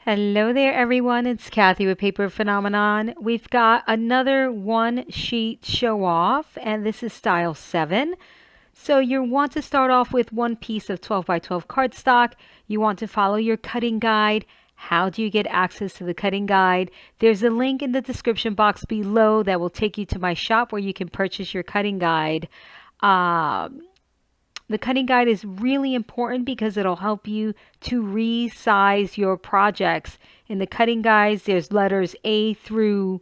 Hello there, everyone. It's Kathy with Paper Phenomenon. We've got another one sheet show off, and this is style 7. So you want to start off with one piece of 12 by 12 cardstock. You want to follow your cutting guide. How do you get access to the cutting guide? There's a link in the description box below that will take you to my shop where you can purchase your cutting guide. The cutting guide is really important because it'll help you to resize your projects. In the cutting guides, there's letters A through,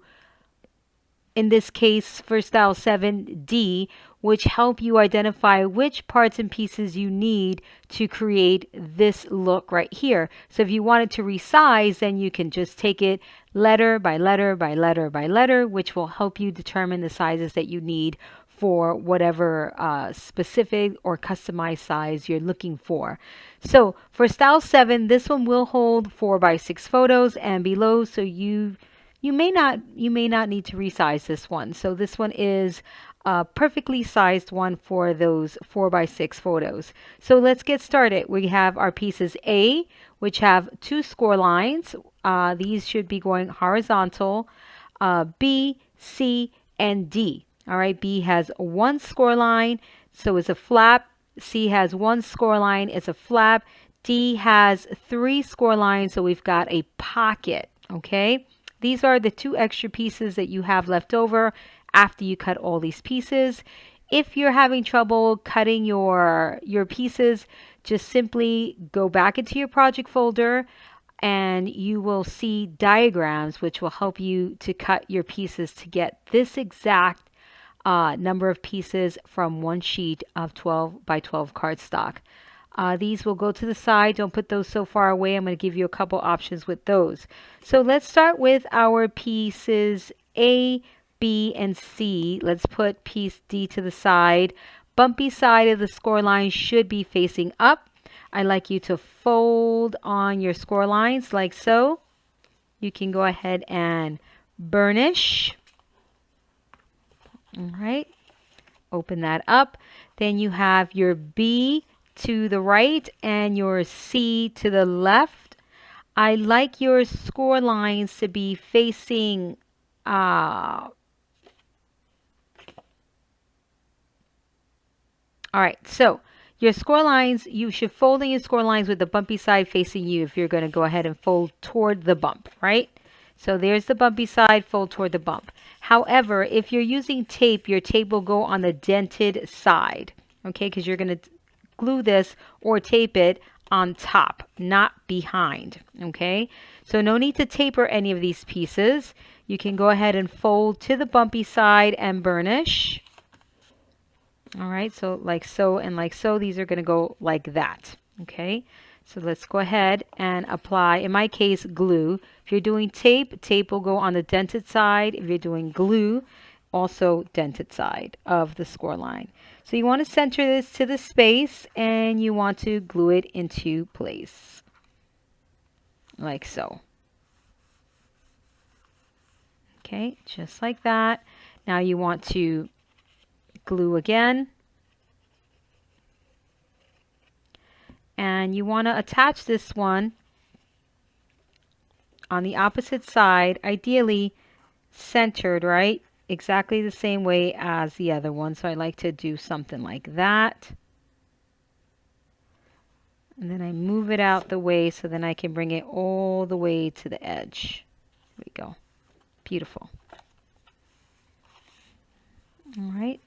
in this case, for style 7D, which help you identify which parts and pieces you need to create this look right here. So if you wanted to resize, then you can just take it letter by letter by letter by letter, which will help you determine the sizes that you need for whatever specific or customized size you're looking for. So for style 7, this one will hold 4 by 6 photos and below, so you may not need to resize this one. So this one is a perfectly sized one for those 4 by 6 photos. So let's get started. We have our pieces A, which have 2 score lines. These should be going horizontal. B, C, and D. All right, B has 1 score line, so it's a flap. C has 1 score line, it's a flap. D has 3 score lines, so we've got a pocket. Okay, these are the 2 extra pieces that you have left over after you cut all these pieces. If you're having trouble cutting your pieces, just simply go back into your project folder and you will see diagrams which will help you to cut your pieces to get this exact number of pieces from one sheet of 12 by 12 cardstock. These will go to the side. Don't put those so far away. I'm going to give you a couple options with those. So let's start with our pieces A, B, and C. Let's put piece D to the side. Bumpy side of the score line should be facing up. I'd like you to fold on your score lines like so. You can go ahead and burnish. All right, open that up. Then you have your B to the right and your C to the left. I like your score lines to be facing all right, so your score lines, you should fold in your score lines with the bumpy side facing you if you're going to go ahead and fold toward the bump, right? So there's the bumpy side, fold toward the bump. However, if you're using tape, your tape will go on the dented side, okay? Because you're going to glue this or tape it on top, not behind, okay? So no need to taper any of these pieces. You can go ahead and fold to the bumpy side and burnish. All right, so like so and like so. These are going to go like that, okay? So let's go ahead and apply, in my case, glue. If you're doing tape, tape will go on the dented side. If you're doing glue, also dented side of the score line. So you want to center this to the space and you want to glue it into place. Like so. Okay, just like that. Now you want to glue again. And you want to attach this one on the opposite side, ideally centered, right? Exactly the same way as the other one. So I like to do something like that. And then I move it out the way so then I can bring it all the way to the edge. There we go. Beautiful. All right.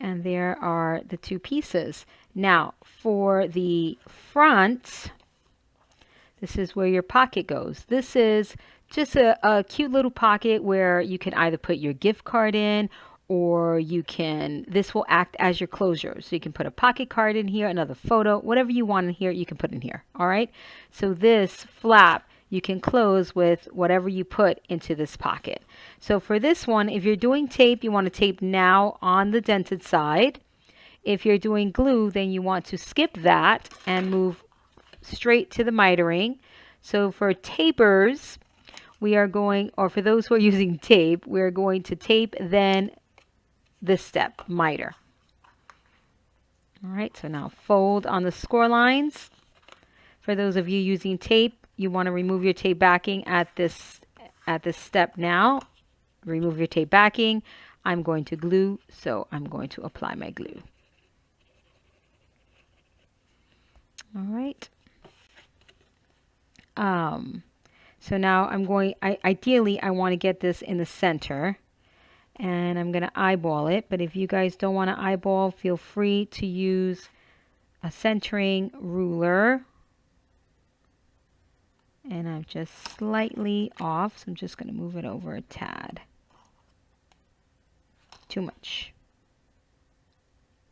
And there are the 2 pieces. Now, for the front, this is where your pocket goes. This is just a cute little pocket where you can either put your gift card in or you can, this will act as your closure. So you can put a pocket card in here, another photo, whatever you want in here, you can put in here. All right. So this flap, you can close with whatever you put into this pocket. So for this one, if you're doing tape, you want to tape now on the dented side. If you're doing glue, then you want to skip that and move straight to the mitering. So for tapers, we are going, or for those who are using tape, we're going to tape then this step, miter. All right, so now fold on the score lines. For those of you using tape, you want to remove your tape backing at this step now. Remove your tape backing. I'm going to glue, so I'm going to apply my glue. All right. So now ideally I want to get this in the center, and I'm going to eyeball it. But if you guys don't want to eyeball, feel free to use a centering ruler. And I'm just slightly off, so I'm just going to move it over a tad. Too much.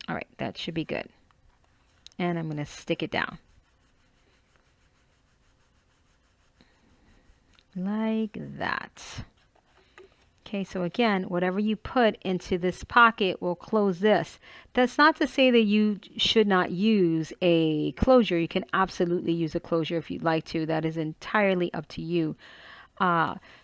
All right, that should be good. And I'm going to stick it down. Like that. Okay, so again, whatever you put into this pocket will close this. That's not to say that you should not use a closure. You can absolutely use a closure if you'd like to. That is entirely up to you.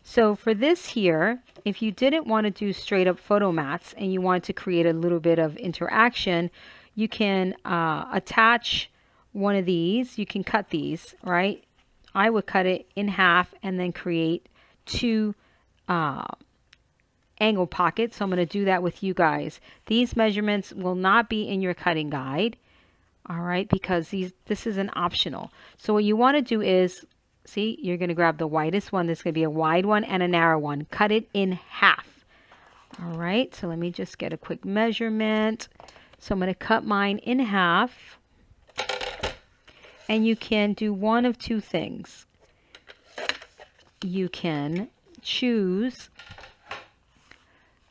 So for this here, if you didn't want to do straight up photo mats and you want to create a little bit of interaction, you can attach one of these. You can cut these, right? I would cut it in half and then create two angle pockets. So I'm going to do that with you guys. These measurements will not be in your cutting guide, all right, because this is an optional. So what you want to do is, see, you're going to grab the widest one. There's going to be a wide one and a narrow one. Cut it in half. All right, so let me just get a quick measurement. So I'm going to cut mine in half. And you can do one of two things. You can choose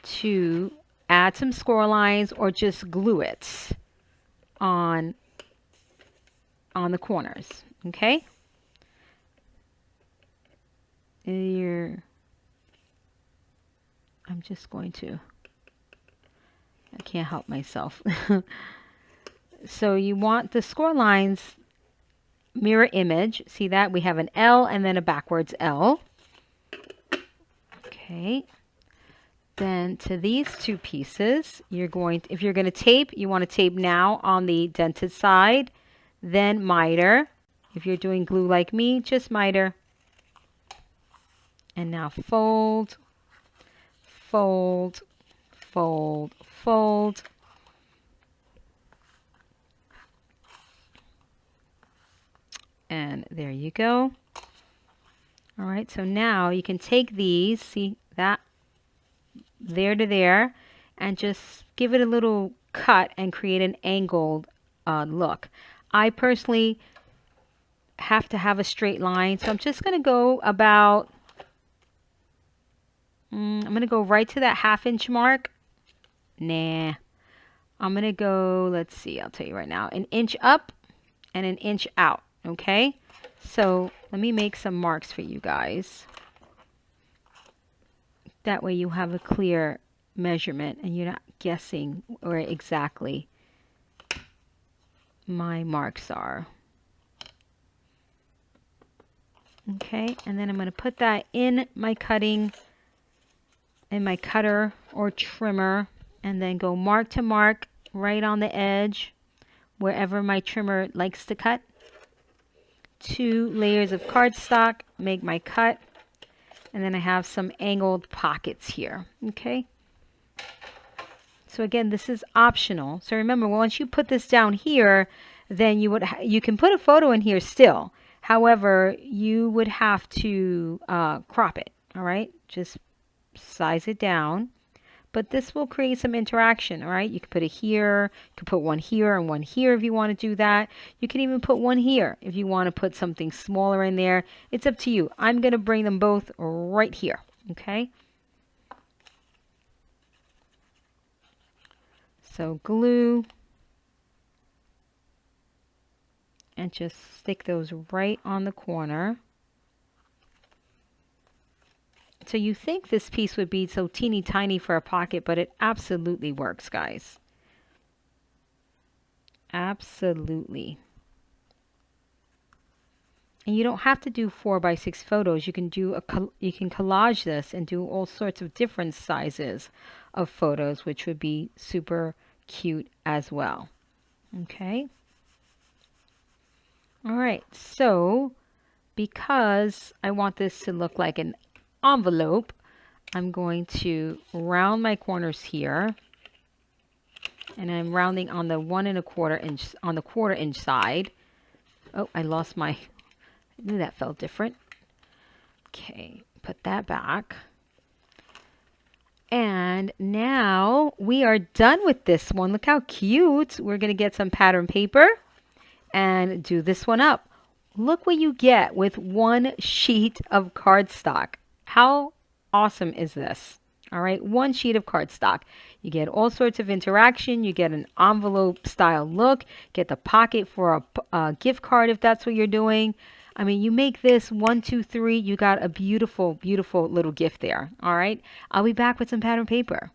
to add some score lines or just glue it on the corners, okay? I'm just going to, I can't help myself. So you want the score lines mirror image. See that? We have an L and then a backwards L. Okay. Then to these two pieces, if you're going to tape, you want to tape now on the dented side, then miter. If you're doing glue like me, just miter. And now fold, fold, fold, fold. And there you go. All right, so now you can take these, see that, there to there, and just give it a little cut and create an angled look. I personally have to have a straight line, so I'm just going to go about, I'm going to go right to that 1/2 inch mark. Nah, I'm going to go, let's see, I'll tell you right now, 1 inch up and 1 inch out. Okay, so let me make some marks for you guys. That way you have a clear measurement and you're not guessing where exactly my marks are. Okay, and then I'm going to put that in my cutter or trimmer, and then go mark to mark right on the edge wherever my trimmer likes to cut. 2 layers of cardstock, make my cut, and then I have some angled pockets here. Okay, so again, this is optional. So remember, once you put this down here, then you can put a photo in here still. However, you would have to crop it. All right, just size it down. But this will create some interaction, all right? You can put it here, you can put one here and one here if you want to do that. You can even put one here if you want to put something smaller in there. It's up to you. I'm going to bring them both right here, okay? So glue, and just stick those right on the corner. So you think this piece would be so teeny tiny for a pocket, but it absolutely works, guys. Absolutely. And you don't have to do 4x6 photos. You can collage this and do all sorts of different sizes of photos, which would be super cute as well. Okay. All right, so because I want this to look like an envelope, I'm going to round my corners here. And I'm rounding on the 1 1/4 inch, on the 1/4 inch side. Oh, I lost my, I knew that felt different. Okay, put that back. And now we are done with this one. Look how cute. We're going to get some pattern paper and do this one up. Look what you get with one sheet of cardstock. How awesome is this? All right, one sheet of cardstock. You get all sorts of interaction. You get an envelope style look. Get the pocket for a gift card if that's what you're doing. I mean, you make this 1, 2, 3. You got a beautiful, beautiful little gift there. All right, I'll be back with some pattern paper.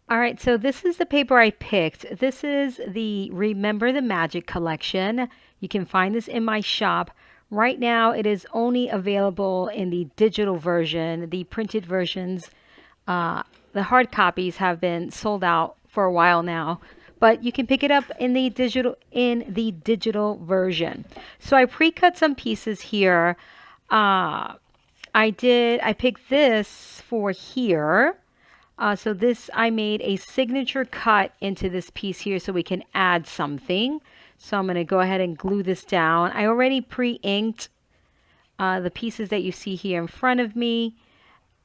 All right, so this is the paper I picked. This is the Remember the Magic collection. You can find this in my shop. Right now, it is only available in the digital version. The printed versions, the hard copies have been sold out for a while now, but you can pick it up in the digital version. So I pre-cut some pieces here. I picked this for here. So this, I made a signature cut into this piece here so we can add something. So I'm going to go ahead and glue this down. I already pre-inked the pieces that you see here in front of me.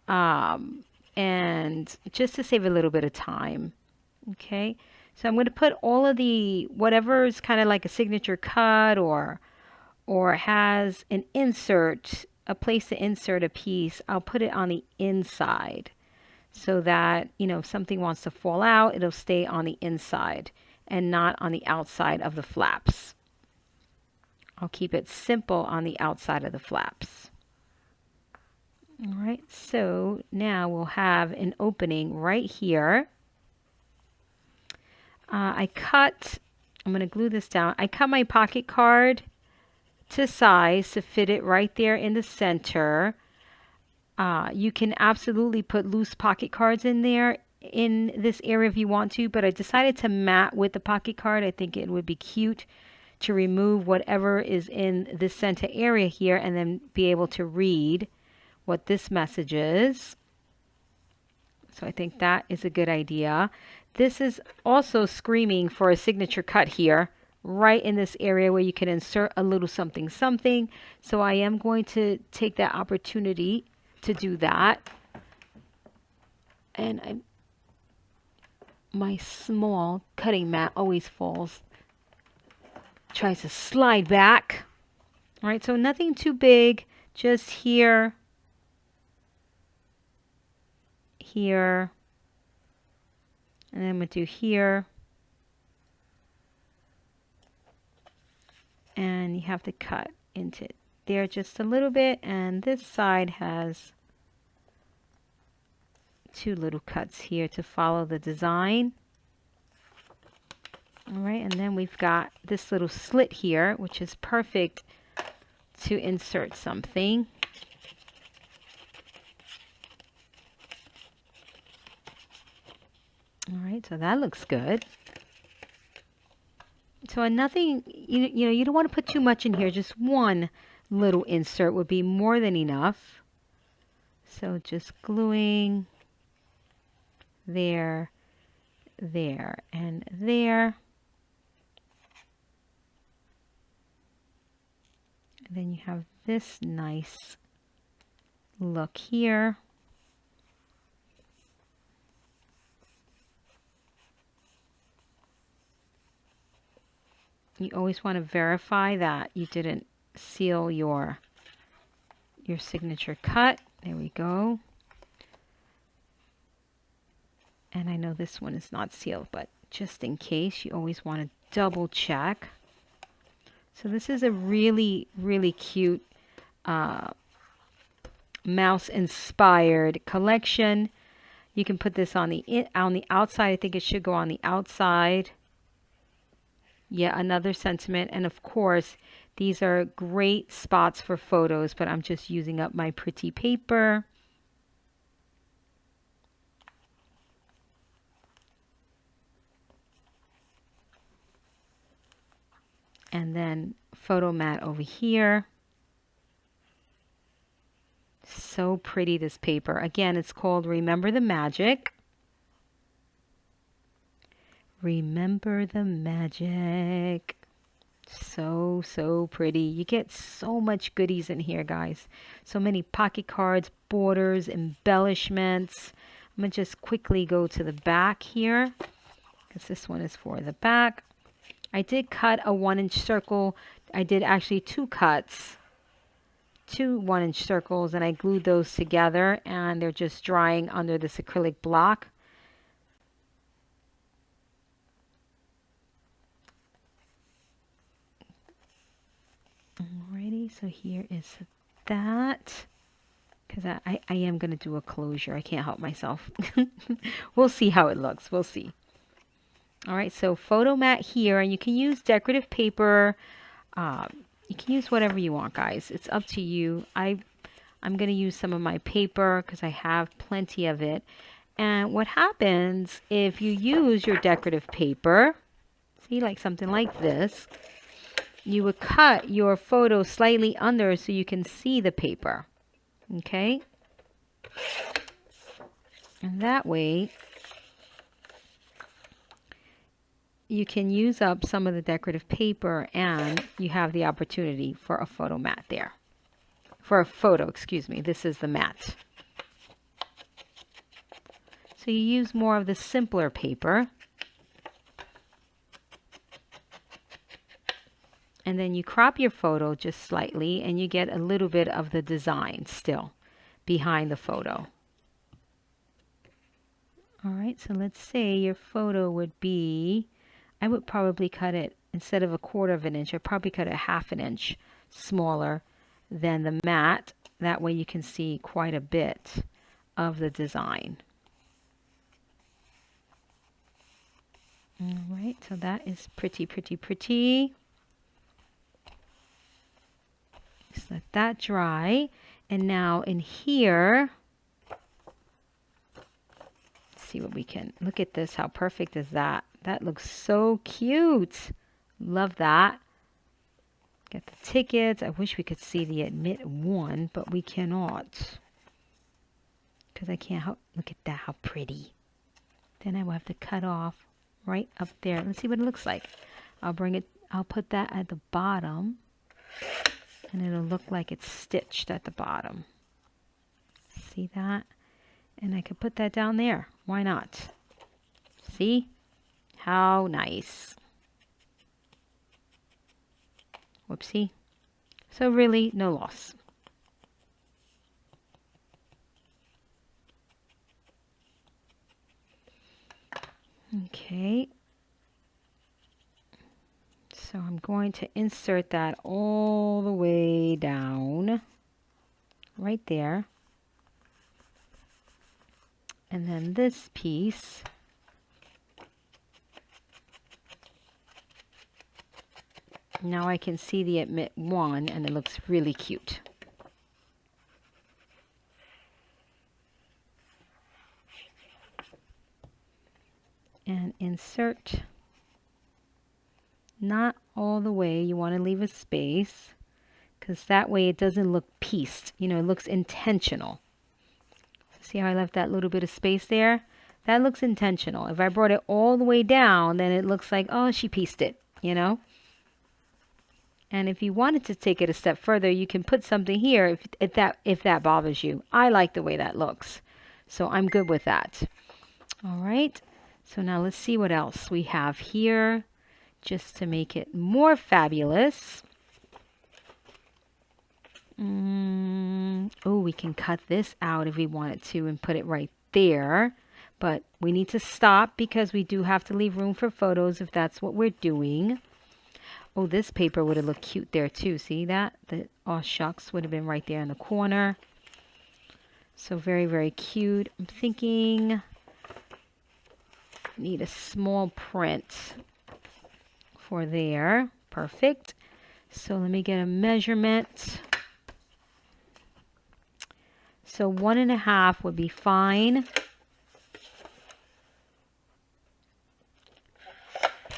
And just to save a little bit of time. Okay. So I'm going to put all of the, whatever is kind of like a signature cut or has an insert, a place to insert a piece, I'll put it on the inside. So that, you know, if something wants to fall out, it'll stay on the inside and not on the outside of the flaps. I'll keep it simple on the outside of the flaps. All right, so now we'll have an opening right here. I'm going to glue this down. I cut my pocket card to size to fit it right there in the center. You can absolutely put loose pocket cards in there in this area if you want to, but I decided to mat with the pocket card. I think it would be cute to remove whatever is in the center area here and then be able to read what this message is. So I think that is a good idea. This is also screaming for a signature cut here, right in this area where you can insert a little something something. So I am going to take that opportunity to do that. And my small cutting mat always falls, tries to slide back. All right, so nothing too big, just here, here, and then I'm going to do here. And you have to cut into there just a little bit, and this side has 2 little cuts here to follow the design. All right, and then we've got this little slit here, which is perfect to insert something. All right, so that looks good. So nothing, you know, you don't want to put too much in here. Just one little insert would be more than enough. So just gluing there, there, and there. And then you have this nice look here. You always want to verify that you didn't seal your signature cut. There we go. And I know this one is not sealed, but just in case, you always want to double check. So this is a really, really cute mouse-inspired collection. You can put this on the outside. I think it should go on the outside. Yeah, another sentiment. And of course, these are great spots for photos, but I'm just using up my pretty paper. And then photo mat over here. So pretty, this paper. Again, it's called Remember the Magic. Remember the Magic. So, so pretty. You get so much goodies in here, guys. So many pocket cards, borders, embellishments. I'm going to just quickly go to the back here, because this one is for the back. I did cut a 1-inch circle. I did actually 2 cuts. 2 1-inch circles, and I glued those together, and they're just drying under this acrylic block. Alrighty, so here is that, because I am going to do a closure. I can't help myself. We'll see how it looks. We'll see. Alright, so photo mat here, and you can use decorative paper. You can use whatever you want, guys. It's up to you. I'm going to use some of my paper because I have plenty of it. And what happens if you use your decorative paper, see, like something like this, you would cut your photo slightly under so you can see the paper. Okay? And that way, you can use up some of the decorative paper, and you have the opportunity for a photo mat there. For a photo, excuse me. This is the mat. So you use more of the simpler paper. And then you crop your photo just slightly, and you get a little bit of the design still behind the photo. All right, so let's say your photo would be, I would probably cut it, instead of 1/4 of an inch, I'd probably cut it 1/2 inch smaller than the mat. That way you can see quite a bit of the design. All right, so that is pretty, pretty, pretty. Just let that dry. And now in here, let's see what we can, look at this. How perfect is that? That looks so cute. Love that. Get the tickets. I wish we could see the admit one, but we cannot. Because I can't help. Look at that. How pretty. Then I will have to cut off right up there. Let's see what it looks like. I'll put that at the bottom. And it'll look like it's stitched at the bottom. See that? And I could put that down there. Why not? See? How nice. Whoopsie. So really, no loss. Okay. So I'm going to insert that all the way down, right there. And then this piece, now I can see the admit one, and it looks really cute. And insert. Not all the way. You want to leave a space, because that way it doesn't look pieced. You know, it looks intentional. See how I left that little bit of space there? That looks intentional. If I brought it all the way down, then it looks like, oh, she pieced it, you know? And if you wanted to take it a step further, you can put something here if that bothers you. I like the way that looks, so I'm good with that. All right, so now let's see what else we have here, just to make it more fabulous. Oh, we can cut this out if we wanted to and put it right there. But we need to stop because we do have to leave room for photos if that's what we're doing. Oh, this paper would have looked cute there too. See that? The oh shucks would have been right there in the corner. So very, very cute. I'm thinking I need a small print for there. Perfect. So let me get a measurement. So 1.5 would be fine.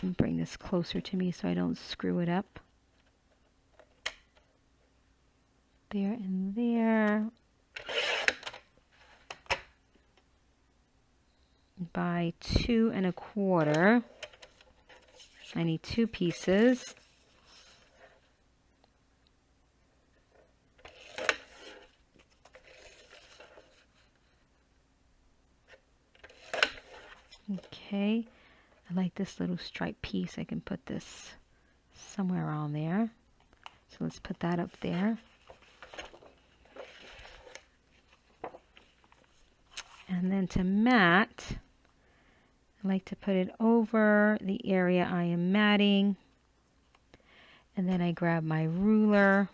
Bring this closer to me so I don't screw it up. there and there by 2 1/4. I need 2 pieces. Okay, I like this little stripe piece. I can put this somewhere around there. So let's put that up there. And then to mat, I like to put it over the area I am matting. And then I grab my ruler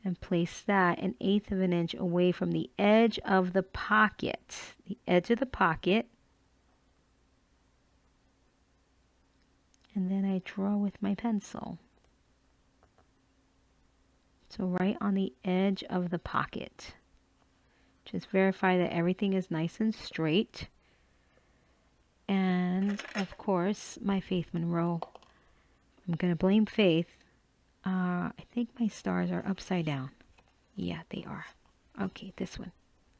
and place that 1/8 of an inch away from the edge of the pocket. The edge of the pocket. And then I draw with my pencil. So right on the edge of the pocket. Just verify that everything is nice and straight. And of course, my Faith Monroe. I'm going to blame Faith. I think my stars are upside down. Yeah, they are. Okay, this one.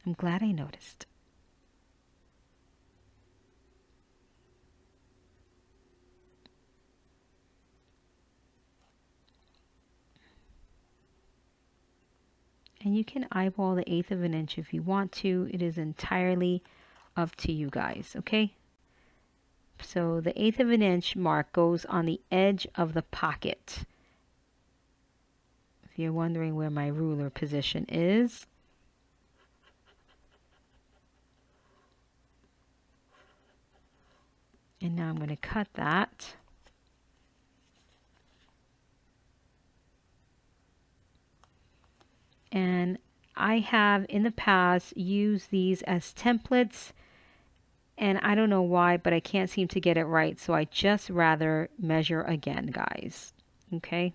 I'm glad I noticed. And you can eyeball the 1/8 of an inch if you want to. It is entirely up to you guys, okay? So the 1/8 of an inch mark goes on the edge of the pocket. If you're wondering where my ruler position is. And now I'm going to cut that. And I have in the past used these as templates, and I don't know why, but I can't seem to get it right, so I just rather measure again, guys. Okay?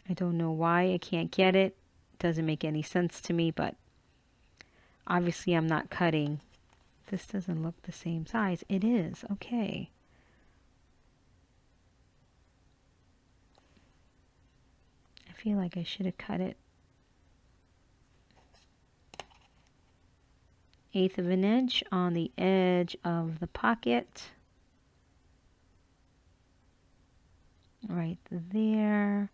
I don't know why I can't get it. Doesn't make any sense to me, but obviously I'm not cutting. This doesn't look the same size. It is. Okay. I feel like I should have cut it 1/8 of an inch on the edge of the pocket. Right there.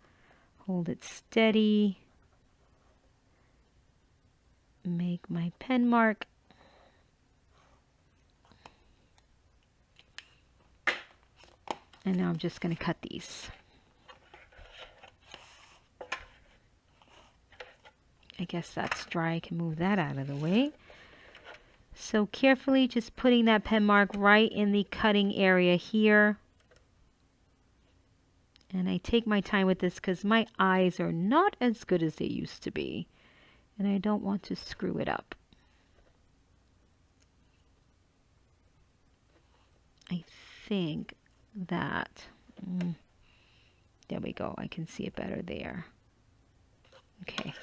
Hold it steady. Make my pen mark. And now I'm just going to cut these. I guess that's dry. I can move that out of the way. So carefully just putting that pen mark right in the cutting area here. And I take my time with this because my eyes are not as good as they used to be. And I don't want to screw it up. I think that, there we go. I can see it better there. Okay.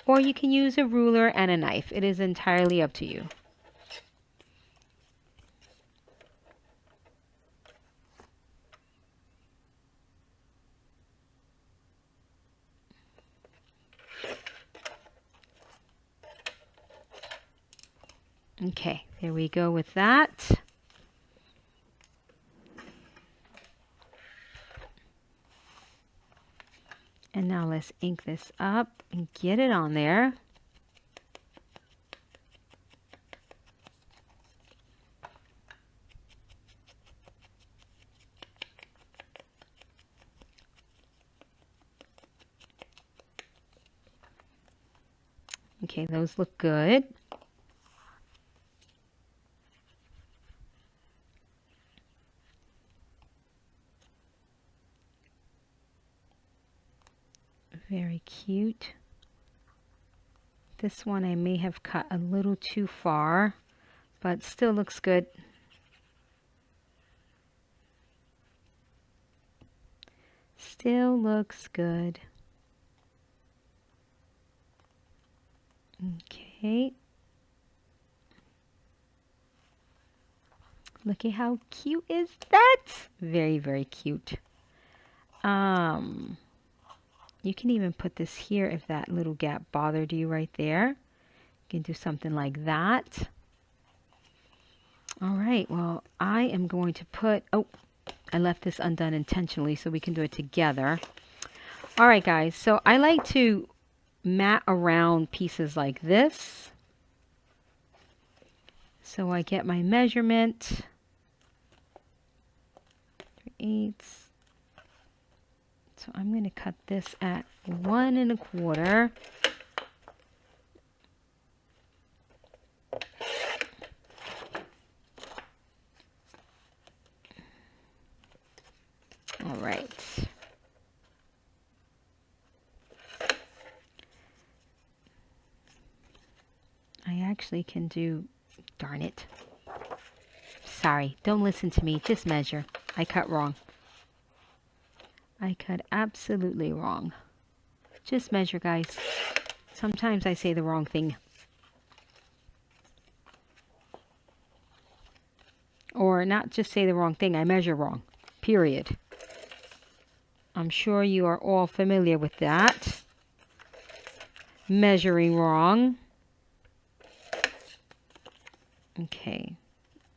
Or you can use a ruler and a knife. It is entirely up to you. Okay, there we go with that. And now let's ink this up and get it on there. Okay, those look good. Very cute. This one I may have cut a little too far, but still looks good. Still looks good. Okay. Look at how cute is that? Very, very cute. You can even put this here if that little gap bothered you right there. You can do something like that. All right, well, I am going to put, oh, I left this undone intentionally so we can do it together. All right, guys, so I like to mat around pieces like this. So I get my measurement, 3/8. So I'm going to cut this at 1 1/4. All right. I actually can do, darn it. Sorry, don't listen to me, just measure. I cut wrong. I cut absolutely wrong. Just measure, guys. Sometimes I say the wrong thing. Or not just say the wrong thing, I measure wrong. Period. I'm sure you are all familiar with that. Measuring wrong. Okay.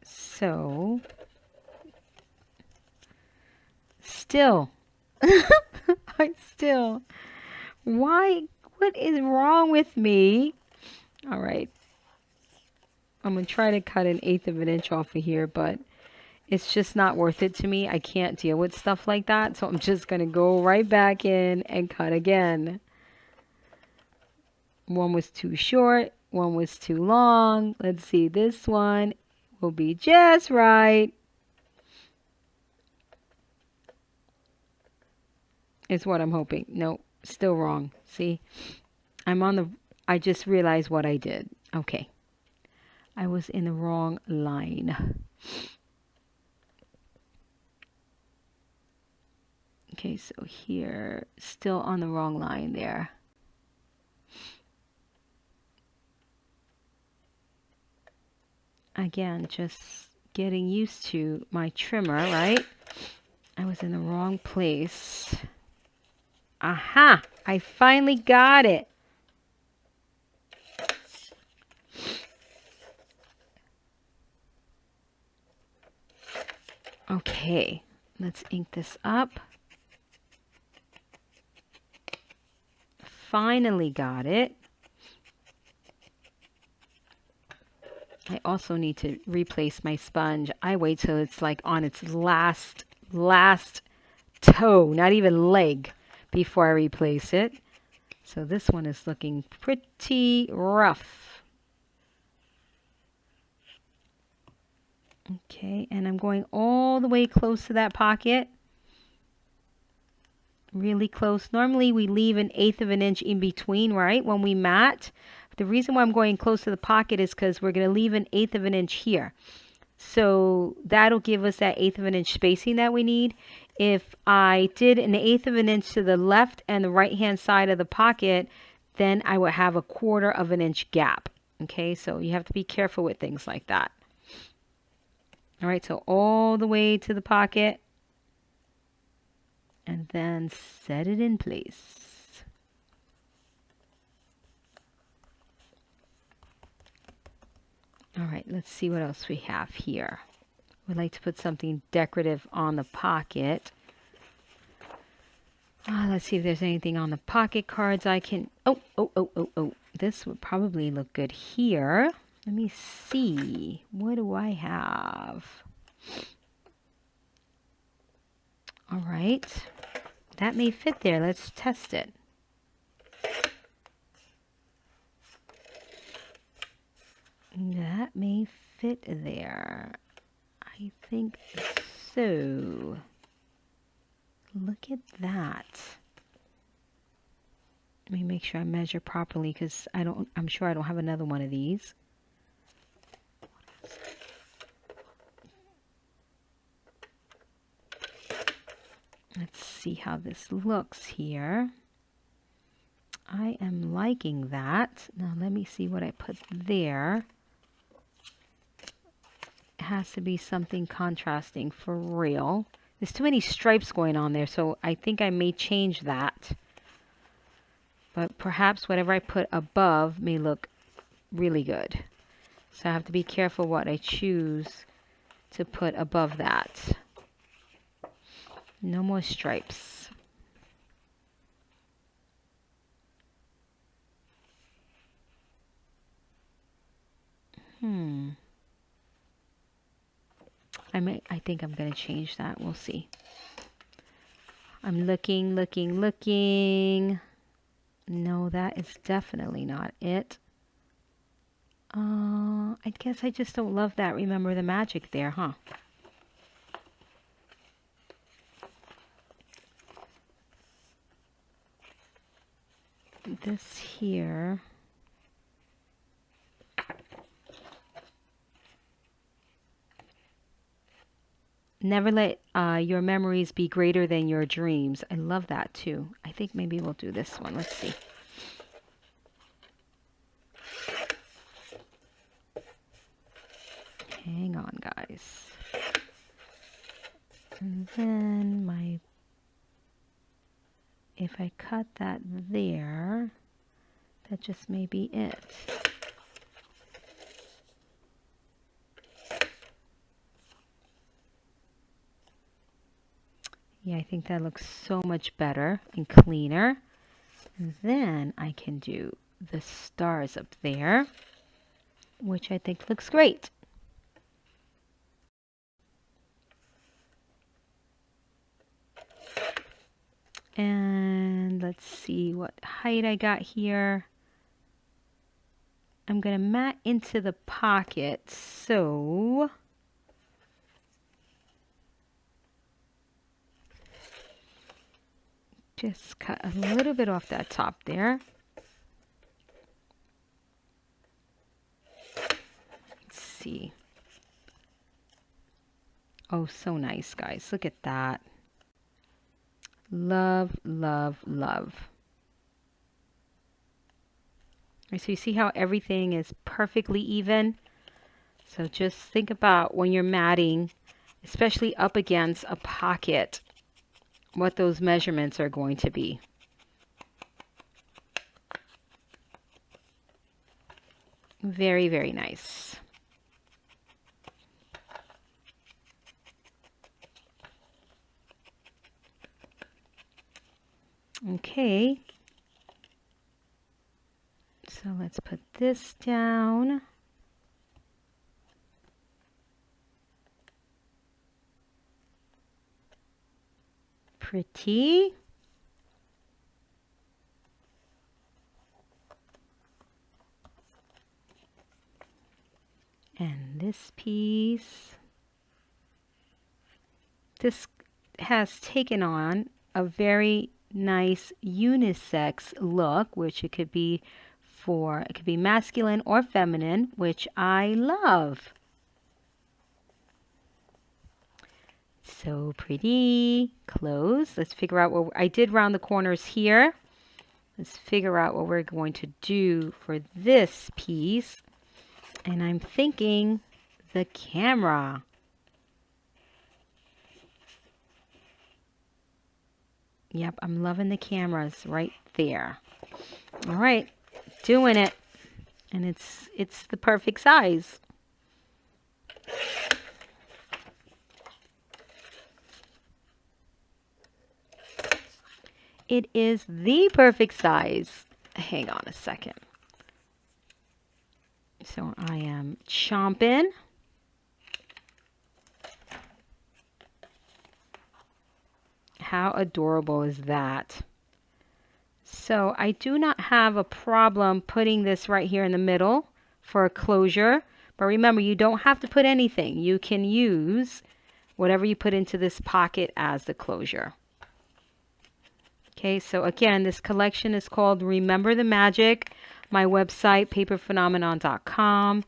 So, still, why, what is wrong with me? All right. I'm going to try to cut 1/8 of an inch off of here, but it's just not worth it to me. I can't deal with stuff like that. So I'm just going to go right back in and cut again. One was too short. One was too long. Let's see. This one will be just right. Is what I'm hoping. No, still wrong. See, I just realized what I did. Okay. I was in the wrong line. Okay, so here, still on the wrong line there. Again, just getting used to my trimmer, right? I was in the wrong place. Aha! I finally got it. Okay, let's ink this up. Finally got it. I also need to replace my sponge. I wait till it's like on its last toe, not even leg, before I replace it. So this one is looking pretty rough. Okay, and I'm going all the way close to that pocket. Really close. Normally we leave 1/8 of an inch in between, right, when we mat. The reason why I'm going close to the pocket is because we're going to leave 1/8 of an inch here. So that'll give us that 1/8 of an inch spacing that we need. If I did 1/8 of an inch to the left and the right hand side of the pocket, then I would have 1/4 of an inch gap. Okay, so you have to be careful with things like that. All right, so all the way to the pocket and then set it in place. All right, let's see what else we have here. We'd like to put something decorative on the pocket. Let's see if there's anything on the pocket cards I can... Oh. This would probably look good here. Let me see. What do I have? All right. That may fit there. Let's test it. That may fit there. I think so. Look at that. Let me make sure I measure properly because I'm sure I don't have another one of these. Let's see how this looks here. I am liking that. Now let me see what I put there. It has to be something contrasting for real. There's too many stripes going on there, so I think I may change that. But perhaps whatever I put above may look really good. So I have to be careful what I choose to put above that. No more stripes. I think I'm going to change that. We'll see. I'm looking. No, that is definitely not it. I guess I just don't love that. Remember the magic there, huh? This here. Never let your memories be greater than your dreams. I love that too. I think maybe we'll do this one. Let's see. Hang on, guys. And then if I cut that there, that just may be it. Yeah, I think that looks so much better and cleaner. And then I can do the stars up there, which I think looks great. And let's see what height I got here. I'm going to mat into the pocket, so just cut a little bit off that top there. Let's see. Oh, so nice, guys. Look at that. Love, love, love. So you see how everything is perfectly even? So just think about when you're matting, especially up against a pocket, what those measurements are going to be. Very, very nice. Okay. So let's put this down. Pretty. And this piece. This has taken on a very nice unisex look, which it could be masculine or feminine, which I love. So pretty. Close. Let's figure out what I did round the corners here. Let's figure out what we're going to do for this piece. And I'm thinking the camera. Yep, I'm loving the cameras right there. All right, doing it. And it's the perfect size. It is the perfect size. Hang on a second. So I am chomping. How adorable is that? So I do not have a problem putting this right here in the middle for a closure. But remember, you don't have to put anything. You can use whatever you put into this pocket as the closure. Okay, so again, this collection is called Remember the Magic. My website, paperphenomenon.com.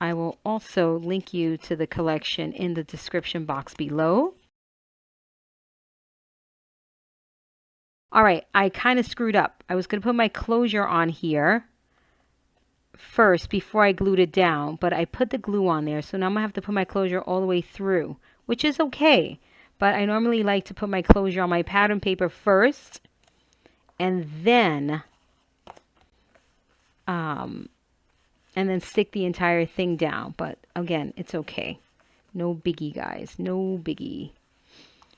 I will also link you to the collection in the description box below. All right, I kind of screwed up. I was going to put my closure on here first before I glued it down, but I put the glue on there. So now I'm going to have to put my closure all the way through, which is okay. But I normally like to put my closure on my pattern paper first and then and then stick the entire thing down. But again, it's okay. No biggie, guys. No biggie.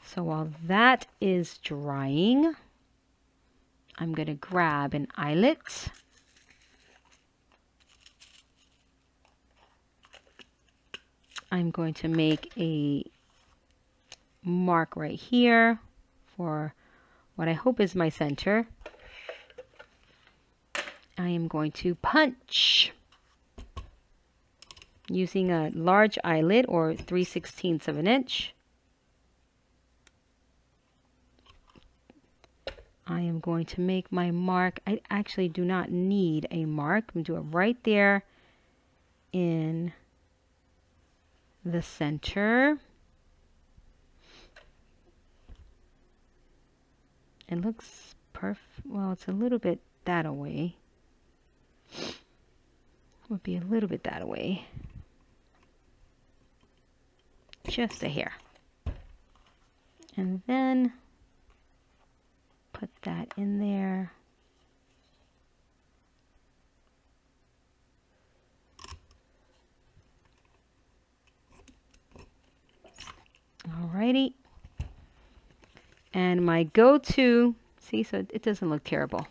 So while that is drying, I'm going to grab an eyelet. I'm going to make a mark right here for what I hope is my center. I am going to punch using a large eyelet or 3/16 of an inch. I am going to make my mark. I actually do not need a mark. I'm going to do it right there in the center. It looks perfect. Well, it's a little bit that away. Would be a little bit that away. Just a hair. And then put that in there. Alrighty. And my go-to, see, so it doesn't look terrible.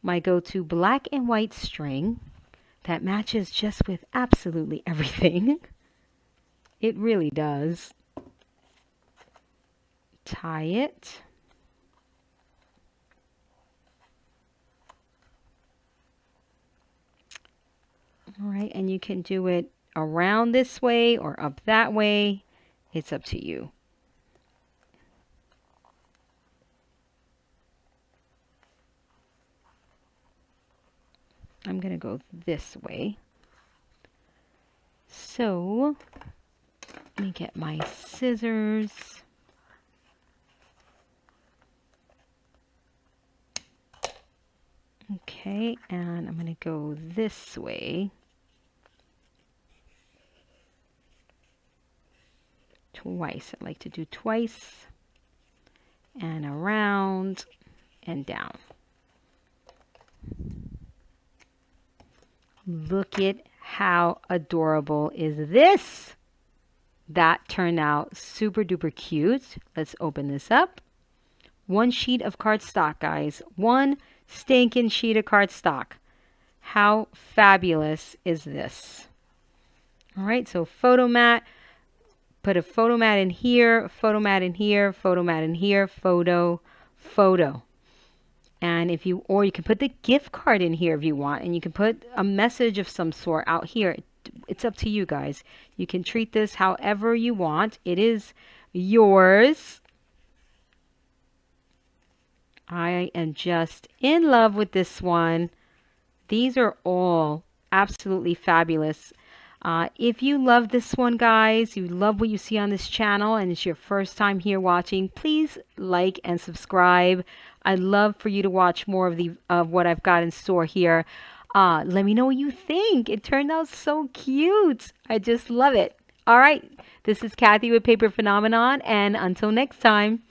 My go-to black and white string that matches just with absolutely everything. It really does. Tie it. All right, and you can do it around this way or up that way. It's up to you. I'm going to go this way. So, let me get my scissors. Okay, and I'm going to go this way. Twice. I like to do twice. And around and down. Look at how adorable is this. That turned out super duper cute. Let's open this up. One sheet of cardstock, guys. One stinking sheet of cardstock. How fabulous is this? All right, so photo mat. Put a photo mat in here, photo mat in here, photo mat in here, photo, photo. And if you, or you can put the gift card in here if you want, and you can put a message of some sort out here. It's up to you guys. You can treat this however you want. It is yours. I am just in love with this one. These are all absolutely fabulous. If you love this one, guys, you love what you see on this channel, and it's your first time here watching, please like and subscribe. I'd love for you to watch more of what I've got in store here. Let me know what you think. It turned out so cute. I just love it. All right. This is Kathy with Paper Phenomenon, and until next time.